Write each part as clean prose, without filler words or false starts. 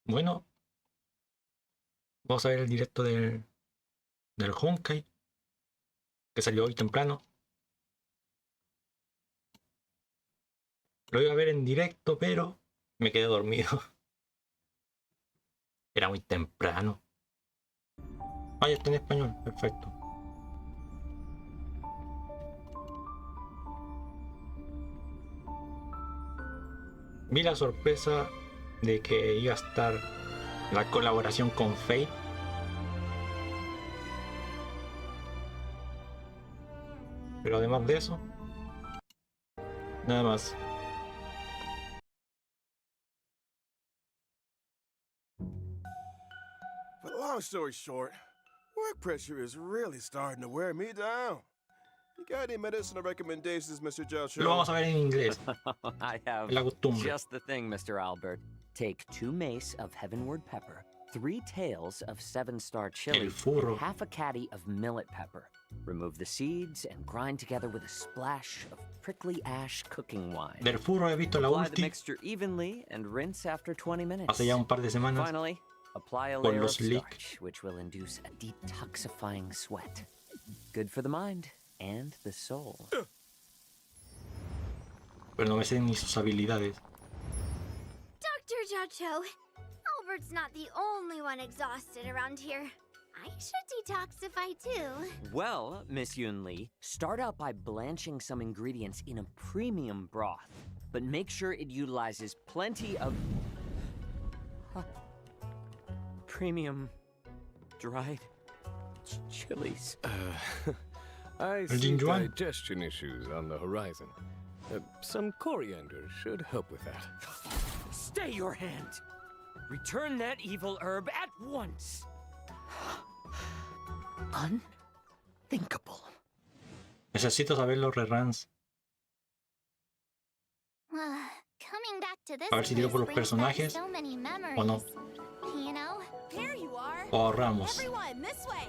Bueno, vamos a ver el directo del Honkai, que salió hoy temprano. Lo iba a ver en directo, pero me quedé dormido. Era muy temprano. Ah, ya está en español, perfecto. Vi la sorpresa de que iba a estar la colaboración con Fate. Pero además de eso, nada más. But long story short, work pressure is really starting to wear me down. You got any medicinal recommendations, Mr. Joshua? Lo vamos a ver en inglés. I have La costumbre. just the thing, Mr. Albert. Take 2 mace of heavenward pepper, 3 tails of 7-star chili, El furro. and half a caddy of millet pepper. Remove the seeds and grind together with a splash of prickly ash cooking wine. Del furro he visto la Apply the ulti mixture evenly and rinse after 20 minutes. hace ya un par de semanas. Finally, apply a Con layer of los leak. starch, which will induce a detoxifying sweat. Good for the mind and the soul. Pero no me sé ni sus habilidades. Dr. Jocho, Albert's not the only one exhausted around here. I should detoxify too. Well, Miss Yun Lee, start out by blanching some ingredients in a premium broth, but make sure it utilizes plenty of premium dried chilies. I El see Jinjuan. digestion issues on the horizon. Some coriander should help with that. Stay your hand! Return that evil herb at once! Unthinkable. Necesito saber los reruns. Coming back to this A ver si digo por los place brings back personajes so many memories. o no. You know? Here you are. O ahorramos. Everyone, this way.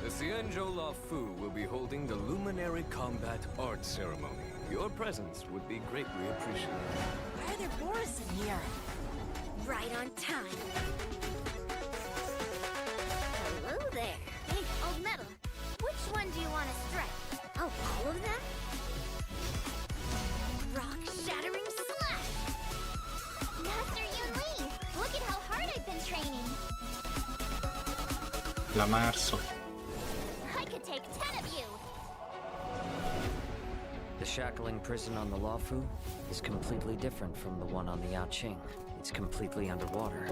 The Xianzhou La Fu will be holding the Luminary Combat Art Ceremony. Your presence would be greatly appreciated. Why are there Boris in here? Right on time. Hello there. Hey, old metal. Which one do you want to strike? Oh, all of them? Rock-shattering slash! Master Yun Lee, look at how hard I've been training. La Marzo. I could take 10 of you. The shackling prison on the Luofu is completely different from the one on the Yaoqing. It's completely underwater.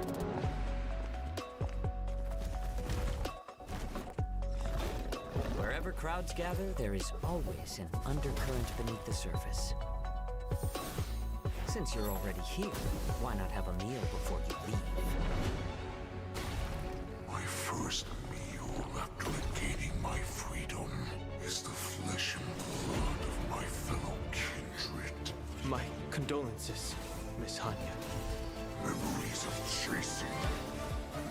Wherever crowds gather, there is always an undercurrent beneath the surface. Since you're already here, why not have a meal before you leave? My first meal after regaining my freedom is the flesh and blood of my fellow kindred. My condolences, Miss Hanya. Memories of chasing,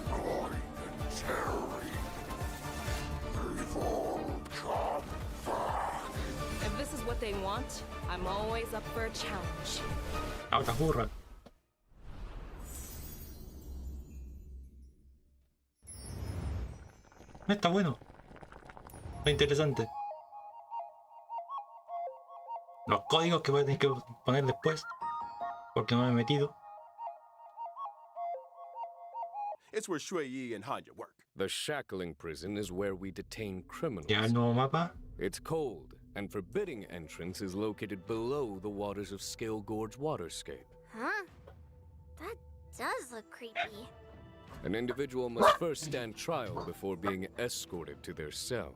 gnawing, and tearing. They've all come back. If this is what they want, I'm always up for a challenge. Ahora burra. Está bueno. Está interesante. Los códigos que voy a tener que poner después. Porque no me he metido. It's where Shui Yi and Hanya work. The shackling prison is where we detain criminals. Ya el nuevo mapa. It's cold, and forbidding entrance is located below the waters of Scale Gorge waterscape. Huh? That does look creepy. An individual must first stand trial before being escorted to their cell.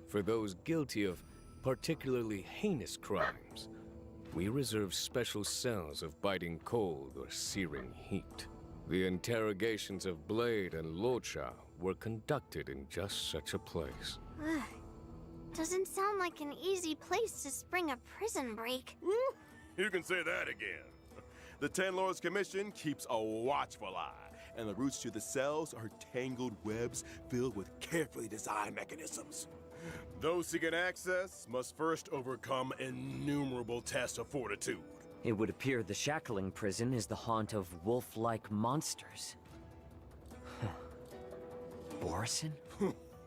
For those guilty of particularly heinous crimes, we reserve special cells of biting cold or searing heat. The interrogations of Blade and Locha were conducted in just such a place. Doesn't sound like an easy place to spring a prison break. You can say that again. The Ten Lords Commission keeps a watchful eye, and the routes to the cells are tangled webs filled with carefully designed mechanisms. Those seeking access must first overcome innumerable tests of fortitude. It would appear the shackling prison is the haunt of wolf-like monsters. Borison?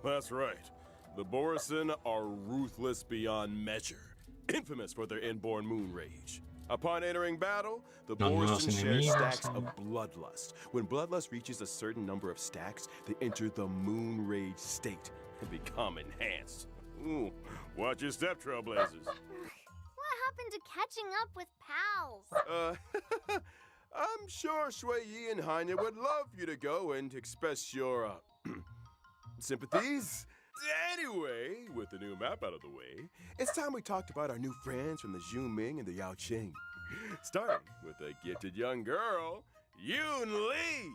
That's right. The Borison are ruthless beyond measure, infamous for their inborn moon rage. Upon entering battle, the Borison share stacks of bloodlust. When bloodlust reaches a certain number of stacks, they enter the moon rage state and become enhanced. Ooh, watch your step, Trailblazers. What happened to catching up with pals? I'm sure Shui Yi and Hanya would love you to go and express your, sympathies. Anyway, with the new map out of the way, it's time we talked about our new friends from the Zhuming and the Yaoqing. Starting with a gifted young girl, Yoon Lee.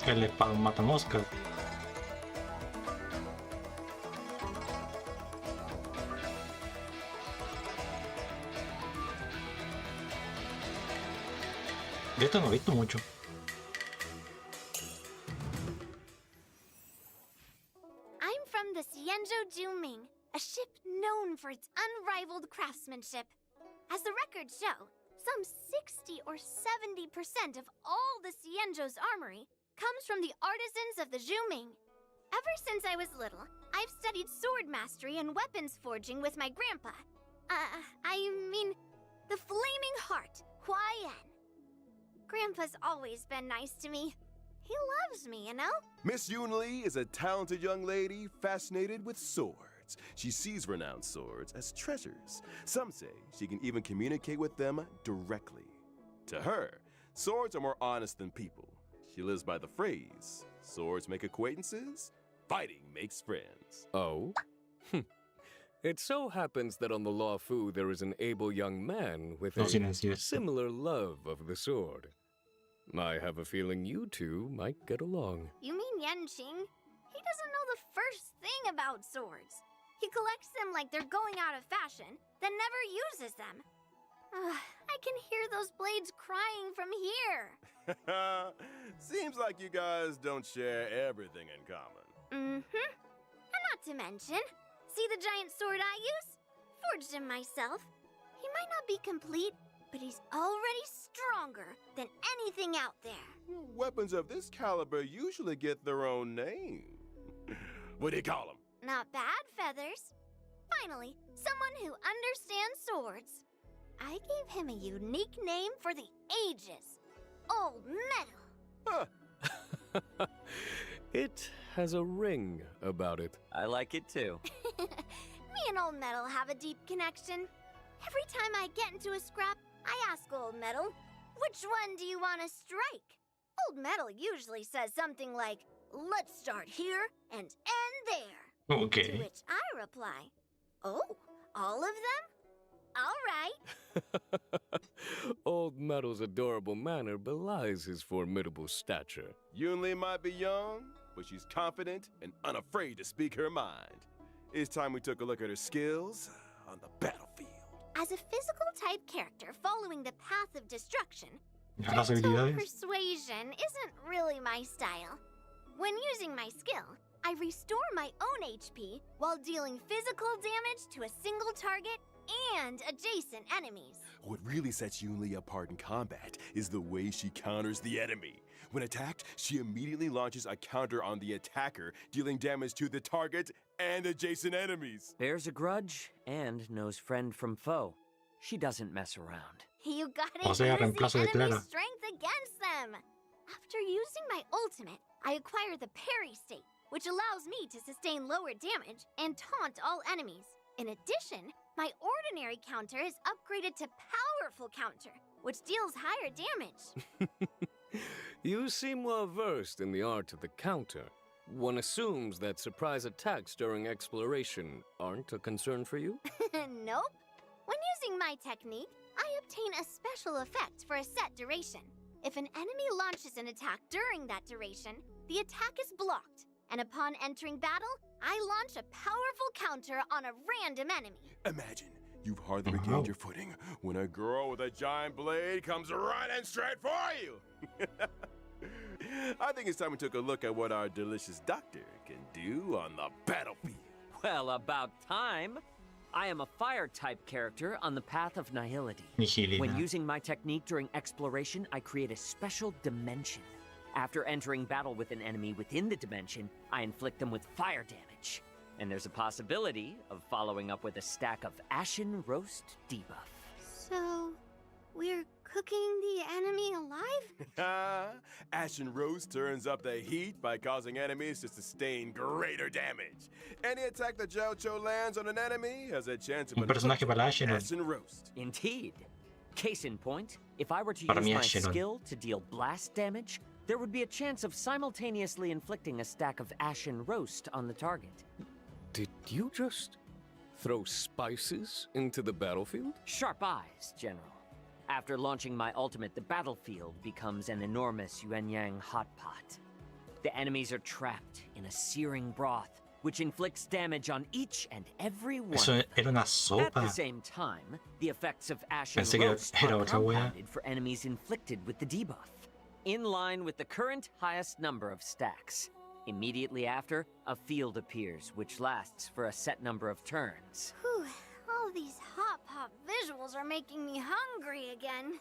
El espada matamoscas. De esto no he visto mucho. I'm from the Zhuming, a ship known for its unrivaled craftsmanship. As the records show, some 60 or 70% of all the Xianzhou's armory comes from the artisans of the Zhuming. Ever since I was little, I've studied sword mastery and weapons forging with my grandpa. The Flaming Heart, Hua Yan. Grandpa's always been nice to me. He loves me, you know? Miss Yoon Lee is a talented young lady fascinated with swords. She sees renowned swords as treasures. Some say she can even communicate with them directly. To her, swords are more honest than people. She lives by the phrase, swords make acquaintances, fighting makes friends. Oh? It so happens that on the Luofu there is an able young man with a similar love of the sword. I have a feeling you two might get along. You mean Yanqing? He doesn't know the first thing about swords. He collects them like they're going out of fashion, then never uses them. I can hear those blades crying from here. Seems like you guys don't share everything in common. Mm-hmm. And not to mention, see the giant sword I use? Forged him myself. He might not be complete, but he's already stronger than anything out there. Weapons of this caliber usually get their own name. What do you call them? Not bad, Feathers. Finally, someone who understands swords. I gave him a unique name for the ages. Old Metal. Huh. It has a ring about it. I like it too. Me and Old Metal have a deep connection. Every time I get into a scrap, I ask Old Metal, which one do you want to strike? Old Metal usually says something like, let's start here and end there. Okay. To which I reply, oh, all of them? All right. Old Metal's adorable manner belies his formidable stature. Yoon Lee might be young, but she's confident and unafraid to speak her mind. It's time we took a look at her skills on the battlefield. As a physical type character following the path of destruction, Las gentle habilidades. persuasion isn't really my style. When using my skill, I restore my own HP while dealing physical damage to a single target and adjacent enemies. What really sets Yoon Lee apart in combat is the way she counters the enemy. When attacked, she immediately launches a counter on the attacker, dealing damage to the target and adjacent enemies. Bears a grudge and knows friend from foe. She doesn't mess around. You gotta O sea, use the reemplazo de enemy Clara. strength against them. After using my ultimate, I acquire the parry state, which allows me to sustain lower damage and taunt all enemies. In addition, my ordinary counter is upgraded to powerful counter, which deals higher damage. You seem well versed in the art of the counter. One assumes that surprise attacks during exploration aren't a concern for you? Nope. When using my technique, I obtain a special effect for a set duration. If an enemy launches an attack during that duration, the attack is blocked. And upon entering battle, I launch a powerful counter on a random enemy. Imagine You've hardly regained your footing when a girl with a giant blade comes running straight for you. I think it's time we took a look at what our delicious doctor can do on the battlefield. Well, about time. I am a fire-type character on the path of nihility. When using my technique during exploration, I create a special dimension. After entering battle with an enemy within the dimension, I inflict them with fire damage. And there's a possibility of following up with a stack of Ashen Roast debuff. So, we're cooking the enemy alive? Ashen Roast turns up the heat by causing enemies to sustain greater damage. Any attack that Jiao lands on an enemy has a chance of Un personaje para Ashen. Ashen Roast. Indeed. Case in point, if I were to Para use mí my Ashen. skill to deal blast damage, there would be a chance of simultaneously inflicting a stack of Ashen Roast on the target. Did you just throw spices into the battlefield? Sharp eyes, General. After launching my ultimate, the battlefield becomes an enormous yuan-yang hot pot. The enemies are trapped in a searing broth, which inflicts damage on each and every one. Eso era una At sopa. the same time, the effects of Ashen Pensé que Roast era are otra wea. compounded for enemies inflicted with the debuff, in line with the current highest number of stacks. Immediately after, a field appears, which lasts for a set number of turns. Whew, all these hot pop visuals are making me hungry again.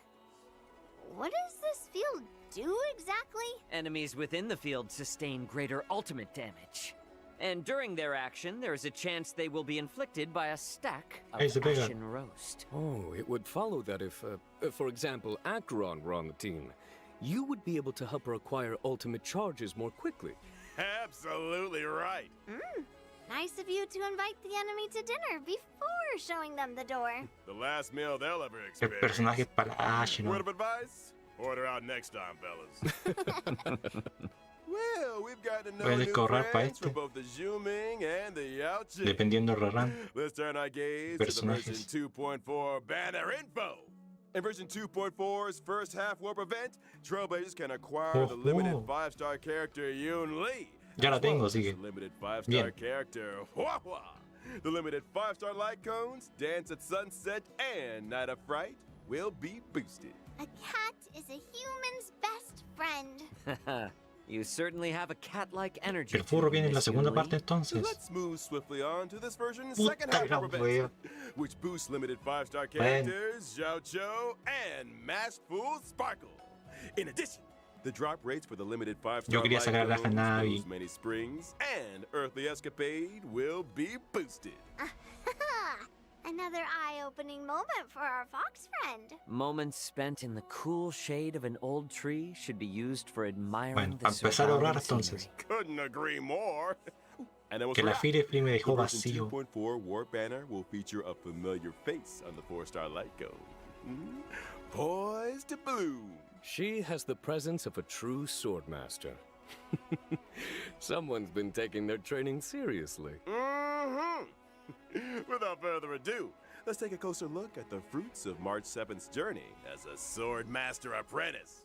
What does this field do exactly? Enemies within the field sustain greater ultimate damage. And during their action, there is a chance they will be inflicted by a stack of Hey, se pega. Ashen Roast. Oh, it would follow that if, for example, Acheron were on the team, you would be able to help her acquire ultimate charges more quickly. Absolutely right. Nice of you to invite the enemy to dinner before showing them the door. The last meal they'll ever El experience. personaje para Ashen. Word of advice? Order out next time, fellas. Well, we've got to know Voy a new descorrar pa friends este. from both the Zhuming and the Yaoqing. Dependiendo del Raran. Let's turn our gaze to the version Personajes. 2.4 banner info. In version 2.4's first half warp event, Trailblazers can acquire the limited 5-star character Yoon Lee. Ya la as well tengo, as sigue. the limited 5-star Bien. character Hua Hua. The limited 5-star light cones, Dance at Sunset, and Night of Fright will be boosted. A cat is a human's best friend. You certainly have a cat-like energy. El furro to you, viene en la Miss segunda Yoon parte Lee. entonces. Let's move swiftly on to this version's Puta second half la warp wea. event, which boosts limited 5-star characters Zhao Cho and Masked Fool Sparkle. In addition, the drop rates for the limited 5-star Yo quería sacar a light la cones, Hanabi. those many springs, and Earthly Escapade will be boosted. Another eye-opening moment for our fox friend. Moments spent in the cool shade of an old tree should be used for admiring Bueno, the a empezar a ahorrar surrounding entonces. scenery. Couldn't agree more. And that was Que la wrap. Firefly me dejó The version vacío. 2.4 Warp Banner will feature a familiar face on the 4-star light cone. Poised to bloom. She has the presence of a true swordmaster. Someone's been taking their training seriously. Without further ado, let's take a closer look at the fruits of March 7th's journey as a sword master apprentice.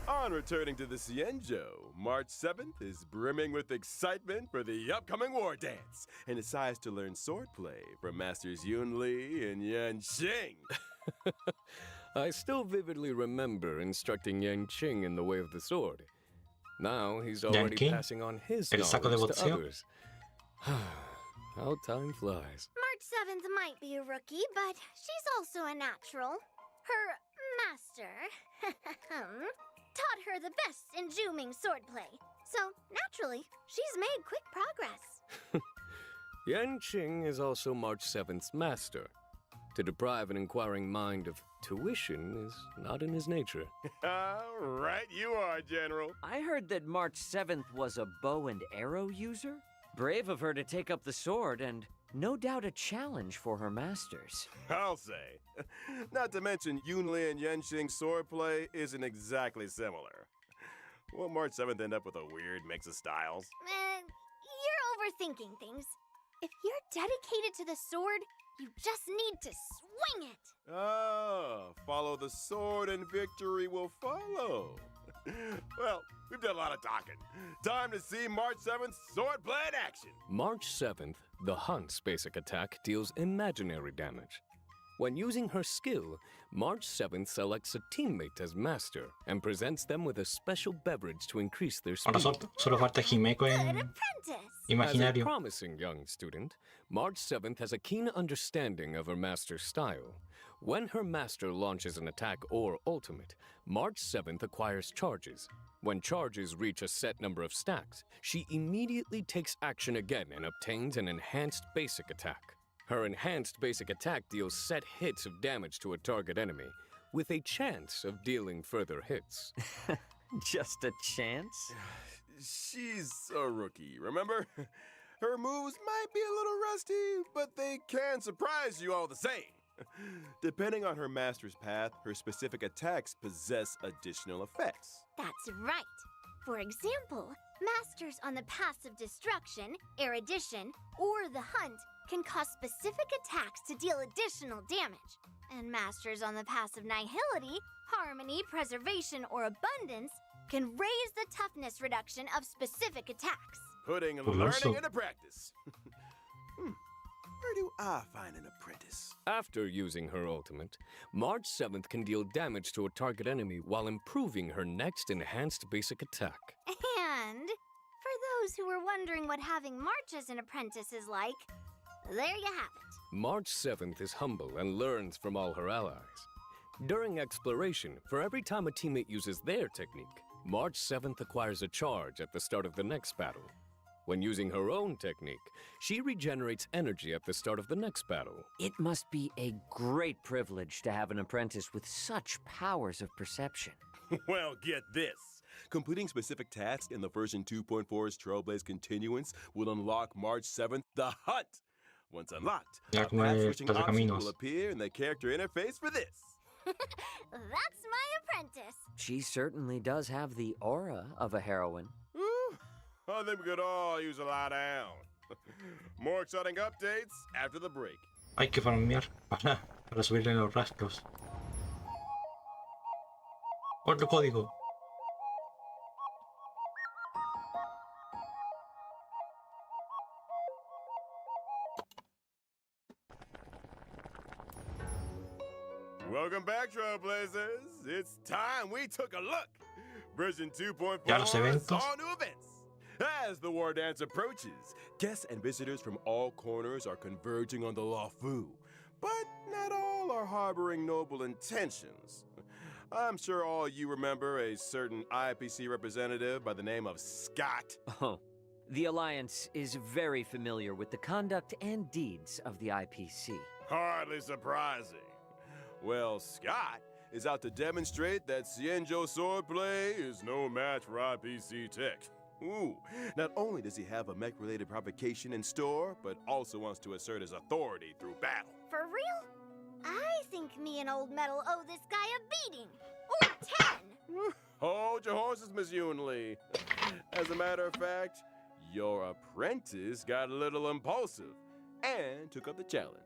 On returning to the Xianzhou, March 7th is brimming with excitement for the upcoming war dance and decides to learn swordplay from Masters Yoon Lee and Yan Qing. I still vividly remember instructing Yang Qing in the way of the sword. Now he's already Qing? passing on his El saco de knowledge to boxeo? others. How time flies. March 7th might be a rookie, but she's also a natural. Her master taught her the best in Juming swordplay. So, naturally, she's made quick progress. Yan Qing is also March 7th's master. To deprive an inquiring mind of tuition is not in his nature. Right you are, General. I heard that March 7th was a bow and arrow user. Brave of her to take up the sword, and No doubt a challenge for her masters. I'll say. Not to mention Yunli and Yenxing's swordplay isn't exactly similar. Won't March 7th end up with a weird mix of styles? You're overthinking things. If you're dedicated to the sword, you just need to swing it. Ah, follow the sword and victory will follow. Well, we've done a lot of talking. Time to see March 7th swordplay in action. March 7th, the Hunt's basic attack deals imaginary damage. When using her skill, March 7th selects a teammate as master and presents them with a special beverage to increase their speed. Ahora solo falta Himeko en As a imaginario. promising young student, March 7th has a keen understanding of her master's style. When her master launches an attack or ultimate, March 7th acquires charges. When charges reach a set number of stacks, she immediately takes action again and obtains an enhanced basic attack. Her enhanced basic attack deals set hits of damage to a target enemy, with a chance of dealing further hits. Just a chance? She's a rookie, remember? Her moves might be a little rusty, but they can surprise you all the same. Depending on her master's path, her specific attacks possess additional effects. That's right. For example, masters on the paths of destruction, erudition, or the hunt can cause specific attacks to deal additional damage. And masters on the paths of nihility, harmony, preservation, or abundance can raise the toughness reduction of specific attacks. Putting Curioso. learning into practice. Where do I find an apprentice? After using her ultimate, March 7th can deal damage to a target enemy while improving her next enhanced basic attack. And for those who were wondering what having March as an apprentice is like, there you have it. March 7th is humble and learns from all her allies. During exploration, for every time a teammate uses their technique, March 7th acquires a charge at the start of the next battle. When using her own technique, she regenerates energy at the start of the next battle. It must be a great privilege to have an apprentice with such powers of perception. Well, get this. Completing specific tasks in the version 2.4's Trailblaze Continuance will unlock March 7th the Hunt. Once unlocked, Ya a como el path-switching option Caminos. will appear in the character interface for this. That's my apprentice. She certainly does have the aura of a heroine. Whew. I think we could all use a lie down. More exciting updates after the break. Hay que farmear para subirle los rastros. Otro código. Welcome back, Trailblazers. It's time we took a look. Version 2.4 Ya los eventos. all new events. As the war dance approaches, guests and visitors from all corners are converging on the Luofu. But not all are harboring noble intentions. I'm sure all you remember a certain IPC representative by the name of Scott. Oh, the Alliance is very familiar with the conduct and deeds of the IPC. Hardly surprising. Well, Scott is out to demonstrate that Xianzhou swordplay is no match for IPC tech. Ooh, not only does he have a mech-related provocation in store, but also wants to assert his authority through battle. For real? I think me and Old Metal owe this guy a beating. Or 10. Hold your horses, Miss Yunli. As a matter of fact, your apprentice got a little impulsive and took up the challenge.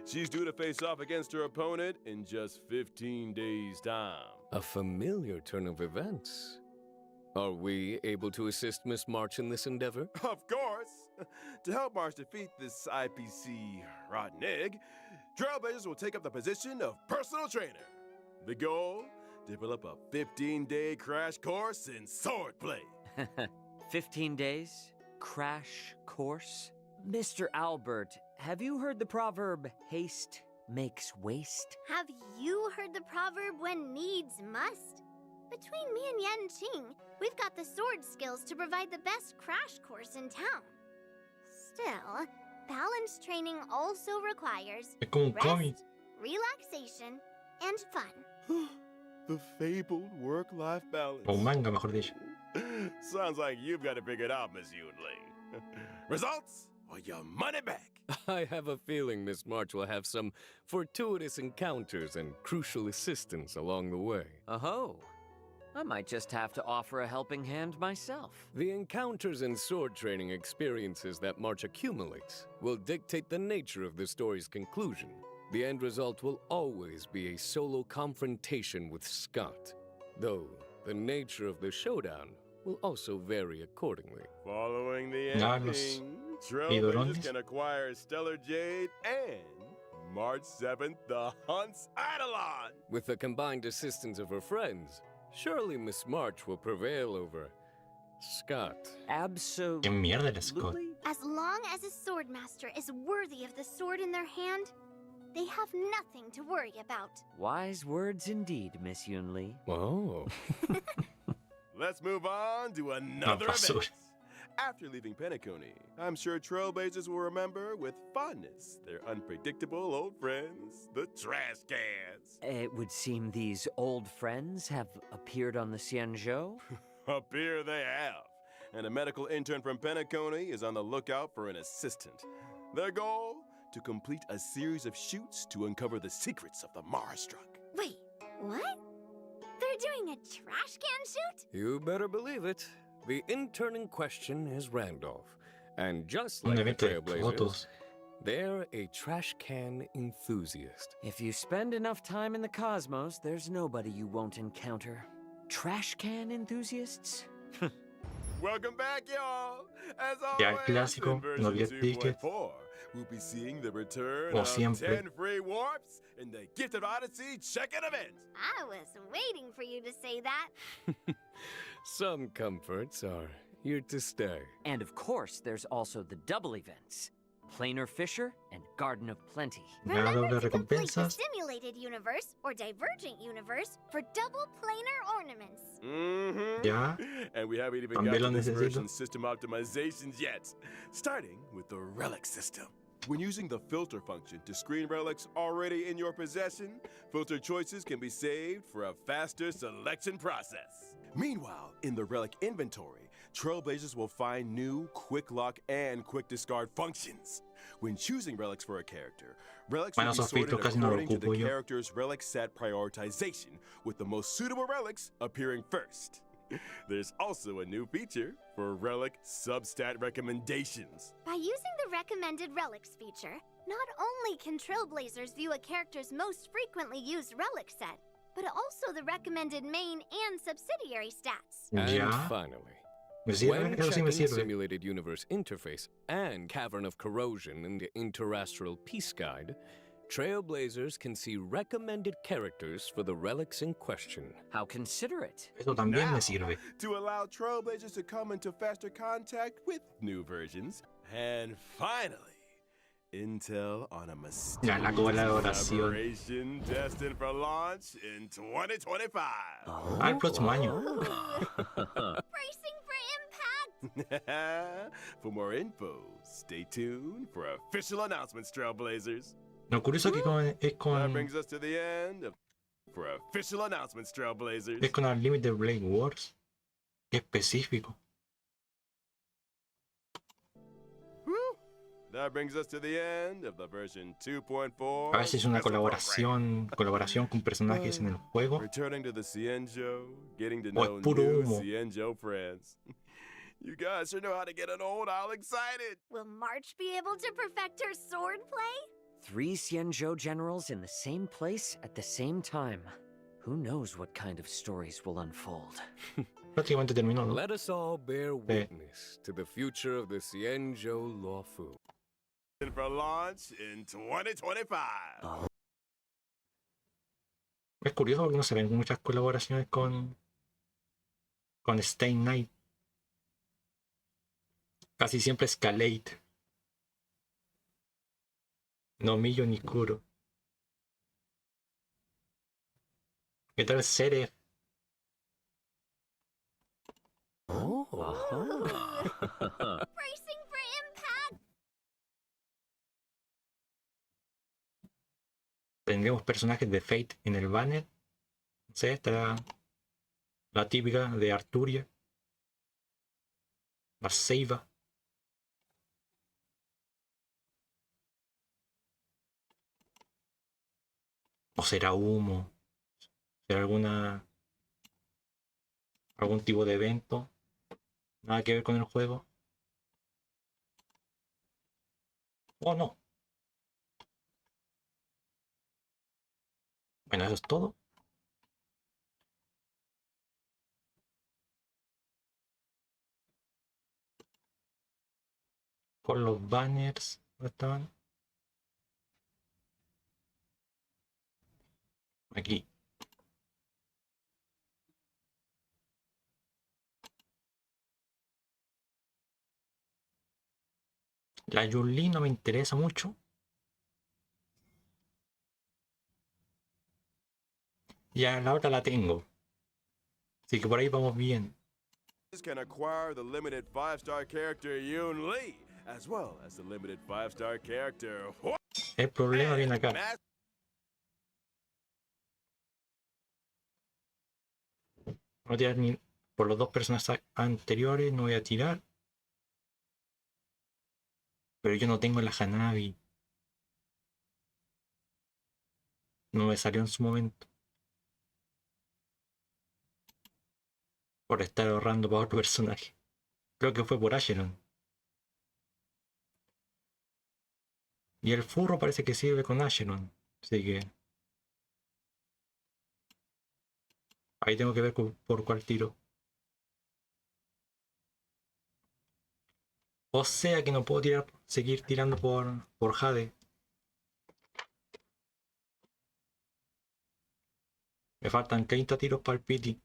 She's due to face off against her opponent in just 15 days' time. A familiar turn of events. Are we able to assist Miss March in this endeavor? Of course! To help March defeat this IPC rotten egg, Trailblazers will take up the position of personal trainer. The goal? Develop a 15-day crash course in swordplay. 15 days? Crash course? Mr. Albert, have you heard the proverb, haste makes waste? Have you heard the proverb, when needs must? Between me and Yenqing, we've got the sword skills to provide the best crash course in town. Still, balanced training also requires Es como un cómic. rest, relaxation, and fun. The fabled work-life balance. O un manga, mejor dicho. Sounds like you've got it figured out, Miss Yunli. Results? or your money back. I have a feeling Miss March will have some fortuitous encounters and crucial assistance along the way. Oh, I might just have to offer a helping hand myself. The encounters and sword training experiences that March accumulates will dictate the nature of the story's conclusion. The end result will always be a solo confrontation with Scott, though the nature of the showdown will also vary accordingly. Following the los ending, Trailblazers can acquire Stellar Jade and March 7th, the Hunt's Eidolon. With the combined assistance of her friends, surely Miss March will prevail over Scott. Absolutely. ¿Qué mierda era Scott? As long as a swordmaster is worthy of the sword in their hand, they have nothing to worry about. Wise words indeed, Miss Yunli. Oh. Let's move on to another event. After leaving Penacony, I'm sure Trailblazers will remember with fondness their unpredictable old friends, the trash cans. It would seem these old friends have appeared on the Xianzhou. Up here they have. And a medical intern from Penacony is on the lookout for an assistant. Their goal? To complete a series of shoots to uncover the secrets of the Marastruck. Wait, what? They're doing a trash can shoot? You better believe it. The intern in question is Randolph. And just like the Trailblazers, they're a trash can enthusiast. If you spend enough time in the cosmos, there's nobody you won't encounter. Trash can enthusiasts? Welcome back, y'all! As Ya always, clásico, in no dio version ticket. 2.4, we'll be seeing the return Como of siempre. 10 free warps in the Gifted Odyssey check-in event. I was waiting for you to say that. Some comforts are here to stay. And of course, there's also the double events. Planar Fisher and Garden of Plenty. Remember to complete the simulated universe or divergent universe for double planar ornaments. Mm-hmm. Ya. And we haven't even También got lo to this necesito. version's system optimizations yet. Starting with the relic system. When using the filter function to screen relics already in your possession, filter choices can be saved for a faster selection process. Meanwhile, in the relic inventory, Trailblazers will find new quick lock and quick discard functions. When choosing relics for a character, relics will be sorted according to the character's relic set prioritization, with the most suitable relics appearing first. There's also a new feature for relic substat recommendations. By using the recommended relics feature, not only can Trailblazers view a character's most frequently used relic set, but also the recommended main and subsidiary stats. And finally, when checking Simulated Universe Interface and Cavern of Corrosion in the Interastral Peace Guide, Trailblazers can see recommended characters for the relics in question. How considerate. Eso también me sirve. To allow Trailblazers to come into faster contact with new versions. And finally, intel on a mysterious collaboration destined for launch in 2025. El próximo año. Bracing for impact! For more info, stay tuned for official announcements, Trailblazers. Lo curioso que es That con brings us to the end of for official announcements, Trailblazers. es con Unlimited Blade Wars. Qué específico. That brings us to the end of the version 2.4. A ver si es una colaboración con personajes en el juego. Returning to the Xianzhou, getting to O know es puro new humo. Xianzhou friends. You guys sure know how to get an old owl excited. Will March be able to perfect her swordplay? 3 Xianzhou generals in the same place at the same time. Who knows what kind of stories will unfold? Prácticamente terminó, ¿no? Let us all bear witness to the future of the Xianzhou Luofu. For launch in 2025. Es curioso porque no se ven muchas colaboraciones con Stay Night. Casi siempre Escalate. No Millo ni Kuro. ¿Qué tal Seref? Bracing for impact! Tendremos personajes de Fate en el banner. No sé, estará la típica de Arturia. La Seiva. ¿O será humo? ¿Será algún tipo de evento? ¿Nada que ver con el juego? ¿O no? Bueno, eso es todo. Con los banners, ¿dónde estaban? Aquí. La Yuli no me interesa mucho. Ya la otra la tengo. Así que por ahí vamos bien. Can acquire the limited 5-star character Yoon Lee, as well as the limited 5-star character. El problema viene acá. No voy a tirar ni por los dos personajes anteriores, no voy a tirar. Pero yo no tengo la Hanabi. No me salió en su momento. Por estar ahorrando para otro personaje. Creo que fue por Asheron. Y el furro parece que sirve con Asheron. Así que... ahí tengo que ver por cuál tiro. O sea que no puedo seguir tirando por Jade. Me faltan 30 tiros para el Pity.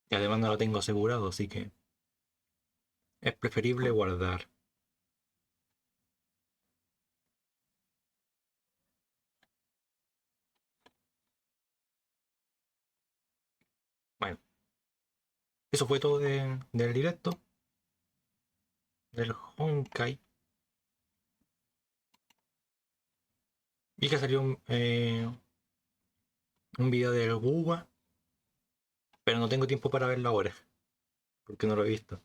Y además no lo tengo asegurado, así que es preferible guardar. Bueno, eso fue todo del directo. Del Honkai. Vi que salió un video del Guga. Pero no tengo tiempo para verlo ahora. Porque no lo he visto.